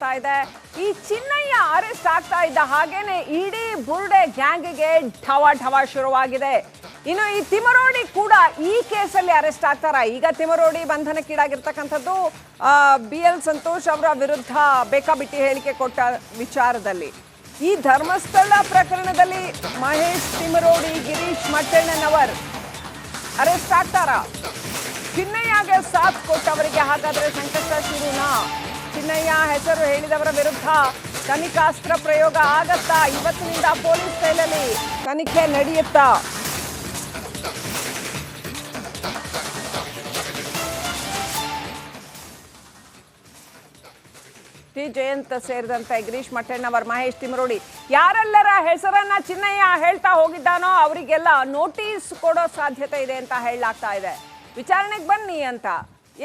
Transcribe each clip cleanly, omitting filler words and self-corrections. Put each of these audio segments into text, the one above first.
ಇದೆ ಈ ಚಿನ್ನಯ್ಯ ಅರೆಸ್ಟ್ ಆಗ್ತಾ ಇದ್ದ ಹಾಗೇನೆ ಇಡೀ ಬುರ್ಡೆ ಗ್ಯಾಂಗ್ಗೆ ಢವ ಶುರುವಾಗಿದೆ. ಇನ್ನು ಈ ತಿಮರೋಡಿ ಕೂಡ ಈ ಕೇಸಲ್ಲಿ ಅರೆಸ್ಟ್ ಆಗ್ತಾರ. ಈಗ ತಿಮರೋಡಿ ಬಂಧನಕ್ಕೀಡಾಗಿರ್ತಕ್ಕಂಥದ್ದು BL ಸಂತೋಷ್ ಅವರ ವಿರುದ್ಧ ಬೇಕಾಬಿಟ್ಟಿ ಹೇಳಿಕೆ ಕೊಟ್ಟ ವಿಚಾರದಲ್ಲಿ. ಈ ಧರ್ಮಸ್ಥಳ ಪ್ರಕರಣದಲ್ಲಿ ಮಹೇಶ್ ತಿಮರೋಡಿ, ಗಿರೀಶ್ ಮಟ್ಟಣ್ಣನವರ್ ಅರೆಸ್ಟ್ ಆಗ್ತಾರ. ಚಿನ್ನಯ್ಯಗೆ ಸಾಥ್ ಕೊಟ್ಟವರಿಗೆ ಹಾಗಾದ್ರೆ ಸಂಕಷ್ಟ ಶುರುನಾ? ಚಿನ್ನಯ್ಯ ಹೆಸರು ಹೇಳಿದವರ ವಿರುದ್ಧ ತನಿಖಾಸ್ತ್ರ ಪ್ರಯೋಗ ಆಗತ್ತಾ? ಇವತ್ತಿನಿಂದ ಪೊಲೀಸ್ ಸ್ಟೈಲಲ್ಲಿ ತನಿಖೆ ನಡೆಯುತ್ತಾ? ಟಿ ಜಯಂತ್ ಸೇರಿದಂತೆ ಗಿರೀಶ್ ಮಟ್ಟಣ್ಣವರ್, ಮಹೇಶ್ ತಿಮರೋಡಿ ಯಾರೆಲ್ಲರ ಹೆಸರನ್ನ ಚಿನ್ನಯ್ಯ ಹೇಳ್ತಾ ಹೋಗಿದ್ದಾನೋ ಅವರಿಗೆಲ್ಲ ನೋಟಿಸ್ ಕೊಡೋ ಸಾಧ್ಯತೆ ಇದೆ ಅಂತ ಹೇಳಲಾಗ್ತಾ ಇದೆ. ವಿಚಾರಣೆಗೆ ಬನ್ನಿ ಅಂತ.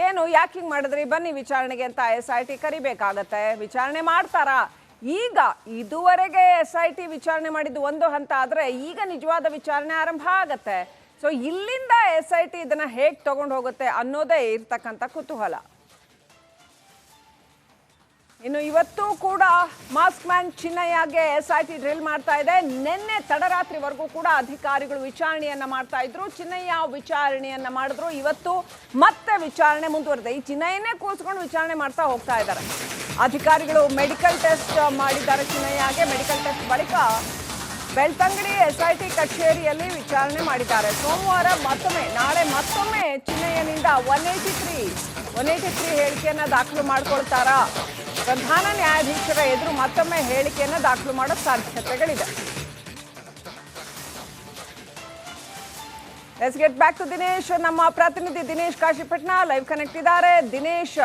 ಏನು ಯಾಕೆ ಹಿಂಗೆ ಮಾಡಿದ್ರಿ, ಬನ್ನಿ ವಿಚಾರಣೆಗೆ ಅಂತ SIT ಕರಿಬೇಕಾಗತ್ತೆ. ವಿಚಾರಣೆ ಮಾಡ್ತಾರಾ? ಈಗ ಇದುವರೆಗೆ SIT ವಿಚಾರಣೆ ಮಾಡಿದ್ದು ಒಂದು ಹಂತ ಆದರೆ ಈಗ ನಿಜವಾದ ವಿಚಾರಣೆ ಆರಂಭ ಆಗತ್ತೆ. ಸೊ ಇಲ್ಲಿಂದ SIT ಇದನ್ನ ಹೇಗೆ ತಗೊಂಡು ಹೋಗುತ್ತೆ ಅನ್ನೋದೇ ಇರ್ತಕ್ಕಂಥ ಕುತೂಹಲ. ಇನ್ನು ಇವತ್ತು ಕೂಡ ಮಾಸ್ಕ್ ಮ್ಯಾನ್ ಚಿನ್ನಯ್ಯಗೆ SIT ಡ್ರಿಲ್ ಮಾಡ್ತಾ ಇದೆ. ನಿನ್ನೆ ತಡರಾತ್ರಿವರೆಗೂ ಕೂಡ ಅಧಿಕಾರಿಗಳು ವಿಚಾರಣೆಯನ್ನ ಮಾಡ್ತಾ ಇದ್ರು. ಚಿನ್ನಯ್ಯ ವಿಚಾರಣೆಯನ್ನ ಮಾಡಿದ್ರು. ಇವತ್ತು ಮತ್ತೆ ವಿಚಾರಣೆ ಮುಂದುವರೆದಿದೆ. ಈ ಚಿನ್ನಯ್ಯನೇ ಕೂರಿಸ್ಕೊಂಡು ವಿಚಾರಣೆ ಮಾಡ್ತಾ ಹೋಗ್ತಾ ಇದ್ದಾರೆ. ಅಧಿಕಾರಿಗಳು ಮೆಡಿಕಲ್ ಟೆಸ್ಟ್ ಮಾಡಿದ್ದಾರೆ ಚಿನ್ನಯ್ಯಗೆ. ಮೆಡಿಕಲ್ ಟೆಸ್ಟ್ ಬಳಿಕ ಬೆಳ್ತಂಗಡಿ SIT ಕಚೇರಿಯಲ್ಲಿ ವಿಚಾರಣೆ ಮಾಡಿದ್ದಾರೆ. ಸೋಮವಾರ ನಾಳೆ ಮತ್ತೊಮ್ಮೆ ಚಿನ್ನಯ್ಯನಿಂದ 183 ಹೇಳಿಕೆಯನ್ನ ದಾಖಲು ಮಾಡ್ಕೊಳ್ತಾರಾ? ಪ್ರಧಾನ ನ್ಯಾಯಾಧೀಶರ ಎದುರು ಮತ್ತೊಮ್ಮೆ ಹೇಳಿಕೆಯನ್ನು ದಾಖಲು ಮಾಡೋ ಸಾಧ್ಯತೆಗಳಿದೆ. Let's get back to Dinesh. ನಮ್ಮ ಪ್ರತಿನಿಧಿ ದಿನೇಶ್ ಕಾಶಿಪಟ್ನ ಲೈವ್ ಕನೆಕ್ಟ್ ಇದ್ದಾರೆ. ದಿನೇಶ್,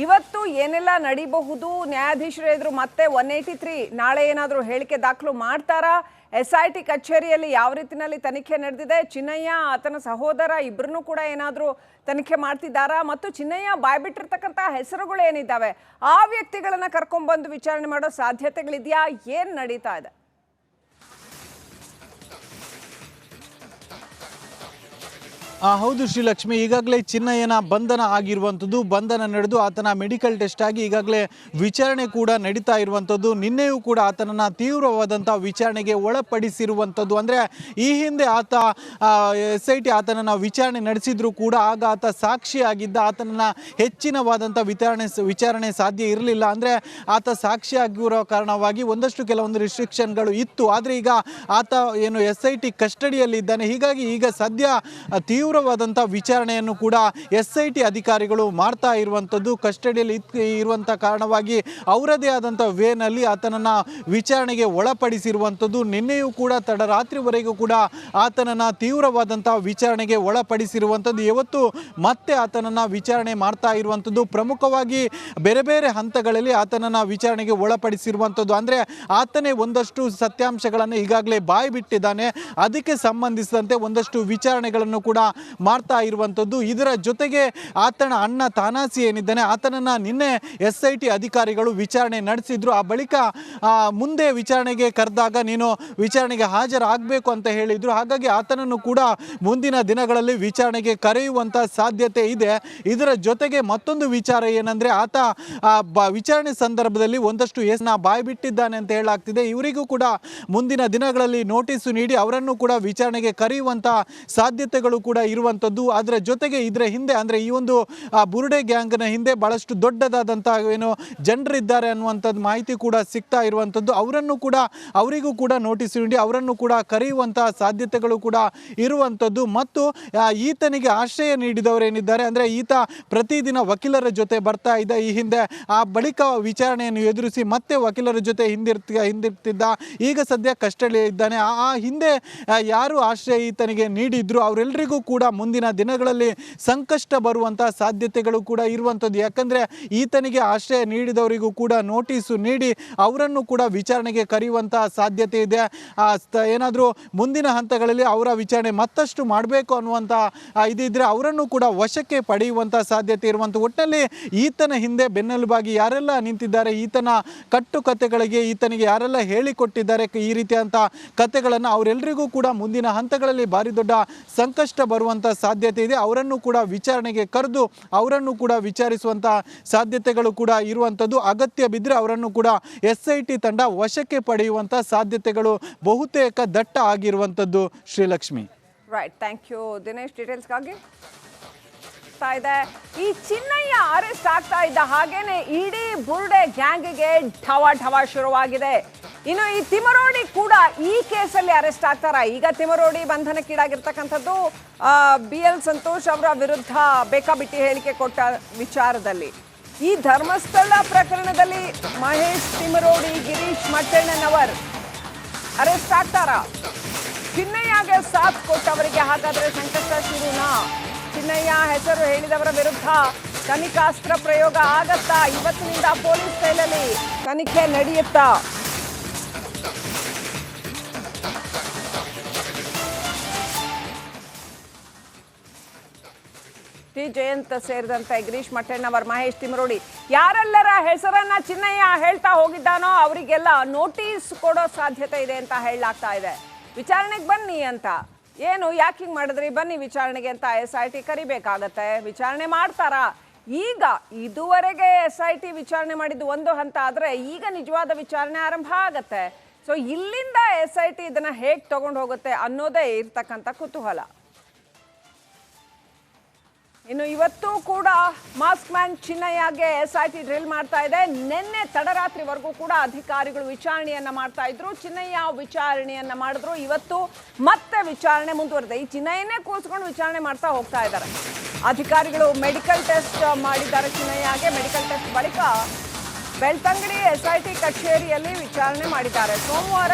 ಇವತ್ತು ಏನೆಲ್ಲ ನಡೀಬಹುದು? ನ್ಯಾಯಾಧೀಶರ ಎದುರು ಮತ್ತೆ 183 ನಾಳೆ ಏನಾದರೂ ಹೇಳಿಕೆ ದಾಖಲು ಮಾಡ್ತಾರಾ? SIT ಕಚೇರಿಯಲ್ಲಿ ಯಾವ ರೀತಿಯಲ್ಲಿ ತನಿಖೆ ನಡೆದಿದೆ? ಚಿನ್ನಯ್ಯ, ಆತನ ಸಹೋದರ ಇಬ್ಬರನ್ನೂ ಕೂಡ ಏನಾದರೂ ತನಿಖೆ ಮಾಡ್ತಿದ್ದಾರಾ? ಮತ್ತು ಚಿನ್ನಯ್ಯ ಬಾಯ್ಬಿಟ್ಟಿರ್ತಕ್ಕಂಥ ಹೆಸರುಗಳು ಏನಿದ್ದಾವೆ ಆ ವ್ಯಕ್ತಿಗಳನ್ನ ಕರ್ಕೊಂಡ್ಬಂದು ವಿಚಾರಣೆ ಮಾಡೋ ಸಾಧ್ಯತೆಗಳಿದೆಯಾ? ಏನು ನಡೀತಾ ಇದೆ? ಹೌದು ಶ್ರೀಲಕ್ಷ್ಮಿ, ಈಗಾಗಲೇ ಚಿನ್ನಯ್ಯನ ಬಂಧನ ಆಗಿರುವಂಥದ್ದು. ಬಂಧನ ನಡೆದು ಆತನ ಮೆಡಿಕಲ್ ಟೆಸ್ಟ್ ಆಗಿ ಈಗಾಗಲೇ ವಿಚಾರಣೆ ಕೂಡ ನಡೀತಾ ಇರುವಂಥದ್ದು. ನಿನ್ನೆಯೂ ಕೂಡ ಆತನನ್ನು ತೀವ್ರವಾದಂಥ ವಿಚಾರಣೆಗೆ ಒಳಪಡಿಸಿರುವಂಥದ್ದು. ಅಂದರೆ ಈ ಹಿಂದೆ ಆತ SIT ಆತನನ್ನು ವಿಚಾರಣೆ ನಡೆಸಿದ್ರು ಕೂಡ ಆಗ ಆತ ಸಾಕ್ಷಿಯಾಗಿದ್ದ. ಆತನನ್ನು ಹೆಚ್ಚಿನವಾದಂಥ ವಿಚಾರಣೆ ಸಾಧ್ಯ ಇರಲಿಲ್ಲ. ಅಂದರೆ ಆತ ಸಾಕ್ಷಿಯಾಗಿರೋ ಕಾರಣವಾಗಿ ಕೆಲವೊಂದು ರಿಸ್ಟ್ರಿಕ್ಷನ್ಗಳು ಇತ್ತು. ಆದರೆ ಈಗ ಆತ ಏನು SIT ಕಸ್ಟಡಿಯಲ್ಲಿದ್ದಾನೆ. ಹೀಗಾಗಿ ಈಗ ಸದ್ಯ ತೀವ್ರವಾದಂಥ ವಿಚಾರಣೆಯನ್ನು ಕೂಡ SIT ಅಧಿಕಾರಿಗಳು ಮಾಡ್ತಾ ಇರುವಂಥದ್ದು. ಕಸ್ಟಡಿಯಲ್ಲಿ ಇರುವಂಥ ಕಾರಣವಾಗಿ ಅವರದೇ ಆದಂಥ ವೇನಲ್ಲಿ ಆತನನ್ನು ವಿಚಾರಣೆಗೆ ಒಳಪಡಿಸಿರುವಂಥದ್ದು. ನಿನ್ನೆಯೂ ಕೂಡ ತಡರಾತ್ರಿವರೆಗೂ ಕೂಡ ಆತನನ್ನು ತೀವ್ರವಾದಂಥ ವಿಚಾರಣೆಗೆ ಒಳಪಡಿಸಿರುವಂಥದ್ದು. ಇವತ್ತು ಮತ್ತೆ ಆತನನ್ನು ವಿಚಾರಣೆ ಮಾಡ್ತಾ ಇರುವಂಥದ್ದು. ಪ್ರಮುಖವಾಗಿ ಬೇರೆ ಬೇರೆ ಹಂತಗಳಲ್ಲಿ ಆತನನ್ನು ವಿಚಾರಣೆಗೆ ಒಳಪಡಿಸಿರುವಂಥದ್ದು. ಅಂದರೆ ಆತನೇ ಒಂದಷ್ಟು ಸತ್ಯಾಂಶಗಳನ್ನು ಈಗಾಗಲೇ ಬಾಯಿ ಬಿಟ್ಟಿದ್ದಾನೆ. ಅದಕ್ಕೆ ಸಂಬಂಧಿಸಿದಂತೆ ಒಂದಷ್ಟು ವಿಚಾರಣೆಗಳನ್ನು ಕೂಡ ಮಾಡ್ತಾ ಇರುವಂಥದ್ದು. ಇದರ ಜೊತೆಗೆ ಆತನ ಅಣ್ಣ ತಾನಾಸಿ ಏನಿದ್ದಾನೆ ಆತನನ್ನು ನಿನ್ನೆ SIT ಅಧಿಕಾರಿಗಳು ವಿಚಾರಣೆ ನಡೆಸಿದ್ರು. ಆ ಬಳಿಕ ಮುಂದೆ ವಿಚಾರಣೆಗೆ ಕರೆದಾಗ ನೀನು ವಿಚಾರಣೆಗೆ ಹಾಜರಾಗಬೇಕು ಅಂತ ಹೇಳಿದ್ರು. ಹಾಗಾಗಿ ಆತನನ್ನು ಕೂಡ ಮುಂದಿನ ದಿನಗಳಲ್ಲಿ ವಿಚಾರಣೆಗೆ ಕರೆಯುವಂಥ ಸಾಧ್ಯತೆ ಇದೆ. ಇದರ ಜೊತೆಗೆ ಮತ್ತೊಂದು ವಿಚಾರ ಏನಂದರೆ ಆತ ವಿಚಾರಣೆ ಸಂದರ್ಭದಲ್ಲಿ ಒಂದಷ್ಟು ಬಾಯಿ ಬಿಟ್ಟಿದ್ದಾನೆ ಅಂತ ಹೇಳಲಾಗ್ತಿದೆ. ಇವರಿಗೂ ಕೂಡ ಮುಂದಿನ ದಿನಗಳಲ್ಲಿ ನೋಟಿಸು ನೀಡಿ ಅವರನ್ನು ಕೂಡ ವಿಚಾರಣೆಗೆ ಕರೆಯುವಂಥ ಸಾಧ್ಯತೆಗಳು ಕೂಡ ಇರುವಂಥದ್ದು. ಅದರ ಜೊತೆಗೆ ಇದರ ಹಿಂದೆ ಅಂದರೆ ಈ ಒಂದು ಬುರ್ಡೆ ಗ್ಯಾಂಗ್ನ ಹಿಂದೆ ಬಹಳಷ್ಟು ದೊಡ್ಡದಾದಂಥ ಜನರಿದ್ದಾರೆ ಅನ್ನುವಂಥದ್ದು ಮಾಹಿತಿ ಕೂಡ ಸಿಗ್ತಾ ಇರುವಂಥದ್ದು. ಅವರಿಗೂ ಕೂಡ ನೋಟಿಸ್ ನೀಡಿ ಅವರನ್ನು ಕೂಡ ಕರೆಯುವಂಥ ಸಾಧ್ಯತೆಗಳು ಕೂಡ ಇರುವಂಥದ್ದು. ಮತ್ತು ಈತನಿಗೆ ಆಶ್ರಯ ನೀಡಿದವರೇನಿದ್ದಾರೆ ಅಂದರೆ ಈತ ಪ್ರತಿದಿನ ವಕೀಲರ ಜೊತೆ ಬರ್ತಾ ಇದ್ದ. ಈ ಹಿಂದೆ ಆ ಬಳಿಕ ವಿಚಾರಣೆಯನ್ನು ಎದುರಿಸಿ ಮತ್ತೆ ವಕೀಲರ ಜೊತೆ ಹಿಂದಿರ್ತಿದ್ದ. ಈಗ ಸದ್ಯ ಕಸ್ಟಡಿಯಲ್ಲಿ ಇದ್ದಾನೆ. ಆ ಹಿಂದೆ ಯಾರು ಆಶ್ರಯ ಈತನಿಗೆ ನೀಡಿದ್ರು ಅವರೆಲ್ಲರಿಗೂ ಕೂಡ ಮುಂದಿನ ದಿನಗಳಲ್ಲಿ ಸಂಕಷ್ಟ ಬರುವಂಥ ಸಾಧ್ಯತೆಗಳು ಕೂಡ ಇರುವಂಥದ್ದು. ಯಾಕಂದರೆ ಈತನಿಗೆ ಆಶ್ರಯ ನೀಡಿದವರಿಗೂ ಕೂಡ ನೋಟಿಸು ನೀಡಿ ಅವರನ್ನು ಕೂಡ ವಿಚಾರಣೆಗೆ ಕರೆಯುವಂಥ ಸಾಧ್ಯತೆ ಇದೆ. ಏನಾದರೂ ಮುಂದಿನ ಹಂತಗಳಲ್ಲಿ ಅವರ ವಿಚಾರಣೆ ಮತ್ತಷ್ಟು ಮಾಡಬೇಕು ಅನ್ನುವಂಥ ಇದಿದ್ರೆ ಅವರನ್ನು ಕೂಡ ವಶಕ್ಕೆ ಪಡೆಯುವಂಥ ಸಾಧ್ಯತೆ ಇರುವಂಥ. ಒಟ್ಟಿನಲ್ಲಿ ಈತನ ಹಿಂದೆ ಬೆನ್ನೆಲುಬಾಗಿ ಯಾರೆಲ್ಲ ನಿಂತಿದ್ದಾರೆ, ಈತನ ಕಟ್ಟುಕತೆಗಳಿಗೆ ಈತನಿಗೆ ಯಾರೆಲ್ಲ ಹೇಳಿಕೊಟ್ಟಿದ್ದಾರೆ ಈ ರೀತಿಯಾದಂಥ ಕತೆಗಳನ್ನು, ಅವರೆಲ್ಲರಿಗೂ ಕೂಡ ಮುಂದಿನ ಹಂತಗಳಲ್ಲಿ ಭಾರಿ ದೊಡ್ಡ ಸಂಕಷ್ಟ ಬರುವ ಬರುವಂಥ ಸಾಧ್ಯತೆ ಇದೆ. ಅವರನ್ನು ಕೂಡ ವಿಚಾರಣೆಗೆ ಕರೆದು ಅವರನ್ನು ಕೂಡ ವಿಚಾರಿಸುವಂಥ ಸಾಧ್ಯತೆಗಳು ಕೂಡ ಇರುವಂಥದ್ದು. ಅಗತ್ಯ ಬಿದ್ದರೆ ಅವರನ್ನು ಕೂಡ SIT ತಂಡ ವಶಕ್ಕೆ ಪಡೆಯುವಂಥ ಸಾಧ್ಯತೆಗಳು ಬಹುತೇಕ ದಟ್ಟ ಆಗಿರುವಂಥದ್ದು. Shrilakshmi. Right, thank you Dinesh. ಡೀಟೇಲ್ಸ್ಗಾಗಿ ಇದೆ. ಈ ಚಿನ್ನಯ್ಯ ಅರೆಸ್ಟ್ ಆಗ್ತಾ ಇದ್ದ ಹಾಗೇನೆ ಇಡೀ ಬುರ್ಡೆ ಗ್ಯಾಂಗ್ಗೆ ಢವ ಶುರುವಾಗಿದೆ. ಇನ್ನು ಈ ತಿಮರೋಡಿ ಕೂಡ ಈ ಕೇಸಲ್ಲಿ ಅರೆಸ್ಟ್ ಆಗ್ತಾರ? ಈಗ ತಿಮರೋಡಿ ಬಂಧನಕ್ಕೀಡಾಗಿರ್ತಕ್ಕಂಥದ್ದು BL ಸಂತೋಷ್ ಅವರ ವಿರುದ್ಧ ಬೇಕಾಬಿಟ್ಟಿ ಹೇಳಿಕೆ ಕೊಟ್ಟ ವಿಚಾರದಲ್ಲಿ. ಈ ಧರ್ಮಸ್ಥಳ ಪ್ರಕರಣದಲ್ಲಿ ಮಹೇಶ್ ತಿಮರೋಡಿ, ಗಿರೀಶ್ ಮಟ್ಟಣ್ಣನವರ್ ಅರೆಸ್ಟ್ ಆಗ್ತಾರ? ಚಿನ್ನಯ್ಯಗೆ ಸಾಥ್ ಕೊಟ್ಟವರಿಗೆ ಹಾಗಾದ್ರೆ ಸಂಕಷ್ಟ ಶುರುನಾ? ಚಿನ್ನಯ್ಯ ಹೆಸರು ಹೇಳಿದವರ ವಿರುದ್ಧ ತನಿಖಾಸ್ತ್ರ ಪ್ರಯೋಗ ಆಗತ್ತಾ? ಇವತ್ತಿನಿಂದ ಪೊಲೀಸ್ ಸ್ಟೈಲಲ್ಲಿ ತನಿಖೆ ನಡೆಯುತ್ತಾ? ಟಿ ಜಯಂತ್ ಸೇರಿದಂತೆ ಗಿರೀಶ್ ಮಟ್ಟಣ್ಣವರ್, ಮಹೇಶ್ ತಿಮರೋಡಿ ಯಾರೆಲ್ಲರ ಹೆಸರನ್ನ ಚಿನ್ನಯ್ಯ ಹೇಳ್ತಾ ಹೋಗಿದ್ದಾನೋ ಅವರಿಗೆಲ್ಲ ನೋಟಿಸ್ ಕೊಡೋ ಸಾಧ್ಯತೆ ಇದೆ ಅಂತ ಹೇಳಲಾಗ್ತಾ ಇದೆ. ವಿಚಾರಣೆಗೆ ಬನ್ನಿ ಅಂತ. ಏನು, ಯಾಕೆ ಹಿಂಗೆ ಮಾಡಿದ್ರಿ, ಬನ್ನಿ ವಿಚಾರಣೆಗೆ ಅಂತ SIT ಕರಿಬೇಕಾಗತ್ತೆ. ವಿಚಾರಣೆ ಮಾಡ್ತಾರಾ? ಈಗ ಇದುವರೆಗೆ SIT ವಿಚಾರಣೆ ಮಾಡಿದ್ದು ಒಂದು ಹಂತ ಆದರೆ ಈಗ ನಿಜವಾದ ವಿಚಾರಣೆ ಆರಂಭ ಆಗತ್ತೆ. ಸೊ ಇಲ್ಲಿಂದ SIT ಇದನ್ನ ಹೇಗೆ ತಗೊಂಡು ಹೋಗುತ್ತೆ ಅನ್ನೋದೇ ಇರ್ತಕ್ಕಂಥ ಕುತೂಹಲ. ಇನ್ನು ಇವತ್ತು ಕೂಡ ಮಾಸ್ಕ್ ಮ್ಯಾನ್ ಚಿನ್ನಯ್ಯಗೆ SIT ಡ್ರಿಲ್ ಮಾಡ್ತಾ ಇದೆ. ನಿನ್ನೆ ತಡರಾತ್ರಿವರೆಗೂ ಕೂಡ ಅಧಿಕಾರಿಗಳು ವಿಚಾರಣೆಯನ್ನ ಮಾಡ್ತಾ ಇದ್ರು. ಚಿನ್ನಯ್ಯ ವಿಚಾರಣೆಯನ್ನ ಮಾಡಿದ್ರು. ಇವತ್ತು ಮತ್ತೆ ವಿಚಾರಣೆ ಮುಂದುವರೆದಿದೆ. ಈ ಚಿನ್ನಯ್ಯನೇ ಕೂರಿಸ್ಕೊಂಡು ವಿಚಾರಣೆ ಮಾಡ್ತಾ ಹೋಗ್ತಾ ಇದ್ದಾರೆ. ಅಧಿಕಾರಿಗಳು ಮೆಡಿಕಲ್ ಟೆಸ್ಟ್ ಮಾಡಿದ್ದಾರೆ ಚಿನ್ನಯ್ಯಗೆ. ಮೆಡಿಕಲ್ ಟೆಸ್ಟ್ ಬಳಿಕ ಬೆಳ್ತಂಗಡಿ SIT ಕಚೇರಿಯಲ್ಲಿ ವಿಚಾರಣೆ ಮಾಡಿದ್ದಾರೆ. ಸೋಮವಾರ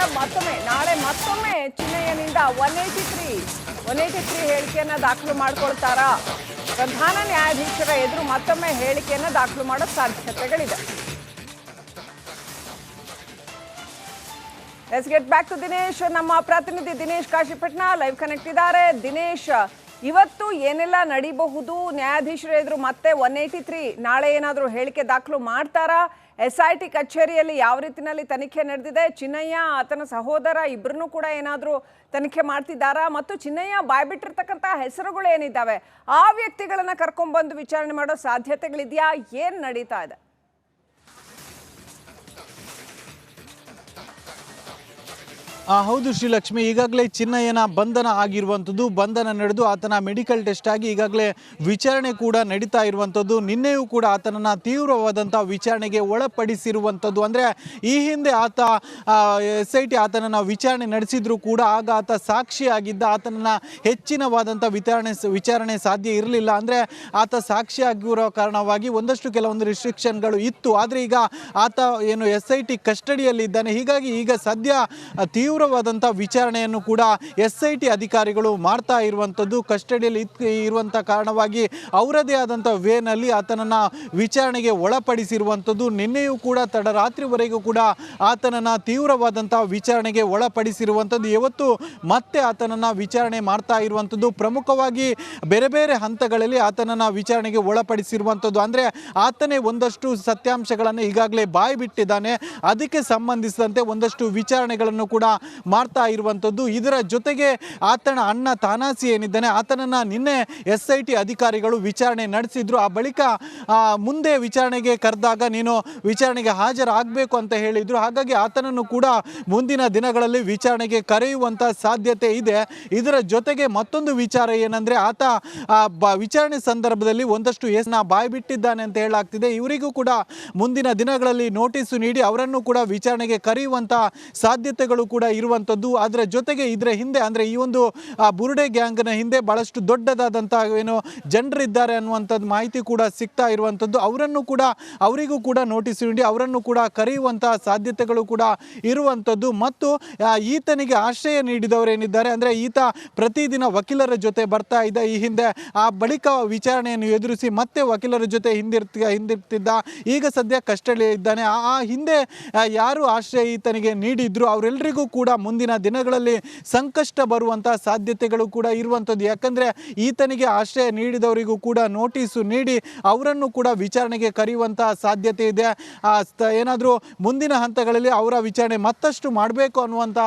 ನಾಳೆ ಮತ್ತೊಮ್ಮೆ ಚಿನ್ನಯ್ಯನಿಂದ 183 ಹೇಳಿಕೆಯನ್ನ ದಾಖಲು ಮಾಡ್ಕೊಳ್ತಾರಾ? ಪ್ರಧಾನ ನ್ಯಾಯಾಧೀಶರ ಎದುರು ಮತ್ತೊಮ್ಮೆ ಹೇಳಿಕೆಯನ್ನ ದಾಖಲು ಮಾಡೋ ಸಾಧ್ಯತೆಗಳಿದೆ. Let's get back to Dinesh. ನಮ್ಮ ಪ್ರತಿನಿಧಿ ದಿನೇಶ್ ಕಾಶಿಪಟ್ನ ಲೈವ್ ಕನೆಕ್ಟ್ ಇದ್ದಾರೆ. ದಿನೇಶ್, ಇವತ್ತು ಏನೆಲ್ಲ ನಡೀಬಹುದು? ನ್ಯಾಯಾಧೀಶರ ಎದುರು ಮತ್ತೆ 183 ನಾಳೆ ಏನಾದರೂ ಹೇಳಿಕೆ ದಾಖಲು ಮಾಡ್ತಾರಾ? SIT ಕಚೇರಿಯಲ್ಲಿ ಯಾವ ರೀತಿಯಲ್ಲಿ ತನಿಖೆ ನಡೆದಿದೆ? ಚಿನ್ನಯ್ಯ, ಆತನ ಸಹೋದರ ಇಬ್ಬರನ್ನೂ ಕೂಡ ಏನಾದರೂ ತನಿಖೆ ಮಾಡ್ತಿದ್ದಾರಾ? ಮತ್ತು ಚಿನ್ನಯ್ಯ ಬಾಯ್ಬಿಟ್ಟಿರ್ತಕ್ಕಂಥ ಹೆಸರುಗಳು ಏನಿದ್ದಾವೆ ಆ ವ್ಯಕ್ತಿಗಳನ್ನ ಕರ್ಕೊಂಡ್ಬಂದು ವಿಚಾರಣೆ ಮಾಡೋ ಸಾಧ್ಯತೆಗಳಿದೆಯಾ? ಏನು ನಡೀತಾ ಇದೆ? ಹೌದು ಶ್ರೀಲಕ್ಷ್ಮಿ, ಈಗಾಗಲೇ ಚಿನ್ನಯ್ಯನ ಬಂಧನ ಆಗಿರುವಂಥದ್ದು. ಬಂಧನ ನಡೆದು ಆತನ ಮೆಡಿಕಲ್ ಟೆಸ್ಟ್ ಆಗಿ ಈಗಾಗಲೇ ವಿಚಾರಣೆ ಕೂಡ ನಡೀತಾ ಇರುವಂಥದ್ದು. ನಿನ್ನೆಯೂ ಕೂಡ ಆತನನ್ನು ತೀವ್ರವಾದಂಥ ವಿಚಾರಣೆಗೆ ಒಳಪಡಿಸಿರುವಂಥದ್ದು. ಅಂದರೆ ಈ ಹಿಂದೆ ಆತ SIT ಆತನನ್ನು ವಿಚಾರಣೆ ನಡೆಸಿದ್ರು ಕೂಡ ಆಗ ಆತ ಸಾಕ್ಷಿಯಾಗಿದ್ದ. ಆತನನ್ನು ಹೆಚ್ಚಿನವಾದಂಥ ವಿಚಾರಣೆ ಸಾಧ್ಯ ಇರಲಿಲ್ಲ. ಅಂದರೆ ಆತ ಸಾಕ್ಷಿಯಾಗಿರೋ ಕಾರಣವಾಗಿ ಕೆಲವೊಂದು ರಿಸ್ಟ್ರಿಕ್ಷನ್ಗಳು ಇತ್ತು. ಆದರೆ ಈಗ ಆತ ಏನು SIT ಕಸ್ಟಡಿಯಲ್ಲಿದ್ದಾನೆ. ಹೀಗಾಗಿ ಈಗ ಸದ್ಯ ತೀವ್ರವಾದಂಥ ವಿಚಾರಣೆಯನ್ನು ಕೂಡ SIT ಅಧಿಕಾರಿಗಳು ಮಾಡ್ತಾ ಇರುವಂಥದ್ದು. ಕಸ್ಟಡಿಯಲ್ಲಿ ಇರುವಂಥ ಕಾರಣವಾಗಿ ಅವರದೇ ಆದಂಥ ವೇನಲ್ಲಿ ಆತನನ್ನು ವಿಚಾರಣೆಗೆ ಒಳಪಡಿಸಿರುವಂಥದ್ದು. ನಿನ್ನೆಯೂ ಕೂಡ ತಡರಾತ್ರಿವರೆಗೂ ಕೂಡ ಆತನನ್ನು ತೀವ್ರವಾದಂಥ ವಿಚಾರಣೆಗೆ ಒಳಪಡಿಸಿರುವಂಥದ್ದು. ಇವತ್ತು ಮತ್ತೆ ಆತನನ್ನು ವಿಚಾರಣೆ ಮಾಡ್ತಾ ಇರುವಂಥದ್ದು. ಪ್ರಮುಖವಾಗಿ ಬೇರೆ ಬೇರೆ ಹಂತಗಳಲ್ಲಿ ಆತನನ್ನು ವಿಚಾರಣೆಗೆ ಒಳಪಡಿಸಿರುವಂಥದ್ದು. ಅಂದರೆ ಆತನೇ ಒಂದಷ್ಟು ಸತ್ಯಾಂಶಗಳನ್ನು ಈಗಾಗಲೇ ಬಾಯಿ ಬಿಟ್ಟಿದ್ದಾನೆ. ಅದಕ್ಕೆ ಸಂಬಂಧಿಸಿದಂತೆ ಒಂದಷ್ಟು ವಿಚಾರಣೆಗಳನ್ನು ಕೂಡ ಮಾಡ್ತಾ ಇರುವಂಥದ್ದು. ಇದರ ಜೊತೆಗೆ ಆತನ ಅಣ್ಣ ತಾನಾಸಿ ಏನಿದ್ದಾನೆ ಆತನನ್ನು ನಿನ್ನೆ SIT ಅಧಿಕಾರಿಗಳು ವಿಚಾರಣೆ ನಡೆಸಿದ್ರು. ಆ ಬಳಿಕ ಮುಂದೆ ವಿಚಾರಣೆಗೆ ಕರೆದಾಗ ನೀನು ವಿಚಾರಣೆಗೆ ಹಾಜರಾಗಬೇಕು ಅಂತ ಹೇಳಿದ್ರು. ಹಾಗಾಗಿ ಆತನನ್ನು ಕೂಡ ಮುಂದಿನ ದಿನಗಳಲ್ಲಿ ವಿಚಾರಣೆಗೆ ಕರೆಯುವಂಥ ಸಾಧ್ಯತೆ ಇದೆ. ಇದರ ಜೊತೆಗೆ ಮತ್ತೊಂದು ವಿಚಾರ ಏನಂದರೆ ಆತ ವಿಚಾರಣೆ ಸಂದರ್ಭದಲ್ಲಿ ಒಂದಷ್ಟು ಬಾಯಿ ಬಿಟ್ಟಿದ್ದಾನೆ ಅಂತ ಹೇಳಲಾಗ್ತಿದೆ. ಇವರಿಗೂ ಕೂಡ ಮುಂದಿನ ದಿನಗಳಲ್ಲಿ ನೋಟಿಸು ನೀಡಿ ಅವರನ್ನು ಕೂಡ ವಿಚಾರಣೆಗೆ ಕರೆಯುವಂಥ ಸಾಧ್ಯತೆಗಳು ಕೂಡ ಇರುವಂಥದ್ದು. ಅದರ ಜೊತೆಗೆ ಇದರ ಹಿಂದೆ ಅಂದರೆ ಈ ಒಂದು ಬುರ್ಡೆ ಗ್ಯಾಂಗ್ನ ಹಿಂದೆ ಬಹಳಷ್ಟು ದೊಡ್ಡದಾದಂಥ ಏನು ಜನರಿದ್ದಾರೆ ಅನ್ನುವಂಥದ್ದು ಮಾಹಿತಿ ಕೂಡ ಸಿಗ್ತಾ ಇರುವಂಥದ್ದು. ಅವರಿಗೂ ಕೂಡ ನೋಟಿಸ್ ನೀಡಿ ಅವರನ್ನು ಕೂಡ ಕರೆಯುವಂಥ ಸಾಧ್ಯತೆಗಳು ಕೂಡ ಇರುವಂಥದ್ದು. ಮತ್ತು ಈತನಿಗೆ ಆಶ್ರಯ ನೀಡಿದವರೇನಿದ್ದಾರೆ ಅಂದರೆ ಈತ ಪ್ರತಿದಿನ ವಕೀಲರ ಜೊತೆ ಬರ್ತಾ ಇದ್ದ. ಈ ಹಿಂದೆ ಆ ಬಳಿಕ ವಿಚಾರಣೆಯನ್ನು ಎದುರಿಸಿ ಮತ್ತೆ ವಕೀಲರ ಜೊತೆ ಹಿಂದಿರ್ತಿದ್ದ. ಈಗ ಸದ್ಯ ಕಸ್ಟಡಿಯಲ್ಲಿ ಇದ್ದಾನೆ. ಆ ಹಿಂದೆ ಯಾರು ಆಶ್ರಯ ಈತನಿಗೆ ನೀಡಿದ್ರು ಅವರೆಲ್ಲರಿಗೂ ಕೂಡ ಕೂಡ ಮುಂದಿನ ದಿನಗಳಲ್ಲಿ ಸಂಕಷ್ಟ ಬರುವಂಥ ಸಾಧ್ಯತೆಗಳು ಕೂಡ ಇರುವಂಥದ್ದು. ಯಾಕಂದರೆ ಈತನಿಗೆ ಆಶ್ರಯ ನೀಡಿದವರಿಗೂ ಕೂಡ ನೋಟಿಸು ನೀಡಿ ಅವರನ್ನು ಕೂಡ ವಿಚಾರಣೆಗೆ ಕರೆಯುವಂಥ ಸಾಧ್ಯತೆ ಇದೆ. ಏನಾದರೂ ಮುಂದಿನ ಹಂತಗಳಲ್ಲಿ ಅವರ ವಿಚಾರಣೆ ಮತ್ತಷ್ಟು ಮಾಡಬೇಕು ಅನ್ನುವಂಥ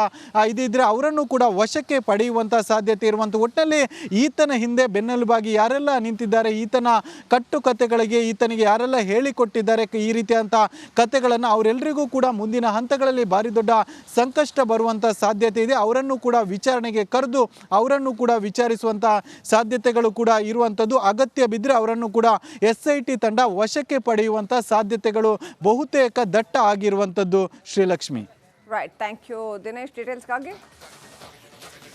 ಇದಿದ್ರೆ ಅವರನ್ನು ಕೂಡ ವಶಕ್ಕೆ ಪಡೆಯುವಂಥ ಸಾಧ್ಯತೆ ಇರುವಂಥ. ಒಟ್ಟಿನಲ್ಲಿ ಈತನ ಹಿಂದೆ ಬೆನ್ನೆಲುಬಾಗಿ ಯಾರೆಲ್ಲ ನಿಂತಿದ್ದಾರೆ, ಈತನ ಕಟ್ಟುಕತೆಗಳಿಗೆ ಈತನಿಗೆ ಯಾರೆಲ್ಲ ಹೇಳಿಕೊಟ್ಟಿದ್ದಾರೆ ಈ ರೀತಿಯಾದಂಥ ಕತೆಗಳನ್ನು, ಅವರೆಲ್ಲರಿಗೂ ಕೂಡ ಮುಂದಿನ ಹಂತಗಳಲ್ಲಿ ಭಾರಿ ದೊಡ್ಡ ಸಂಕಷ್ಟ ಬರುವಂಥ ಸಾಧ್ಯತೆ ಇದೆ. ಅವರನ್ನು ಕೂಡ ವಿಚಾರಣೆಗೆ ಕರೆದು ಅವರನ್ನು ಕೂಡ ವಿಚಾರಿಸುವಂಥ ಸಾಧ್ಯತೆಗಳು ಕೂಡ ಇರುವಂಥದ್ದು. ಅಗತ್ಯ ಬಿದ್ದರೆ ಅವರನ್ನು ಕೂಡ SIT ತಂಡ ವಶಕ್ಕೆ ಪಡೆಯುವಂಥ ಸಾಧ್ಯತೆಗಳು ಬಹುತೇಕ ದಟ್ಟ ಆಗಿರುವಂಥದ್ದು. Shrilakshmi. Right, thank you Dinesh ಡೀಟೇಲ್ಸ್ಗಾಗಿ.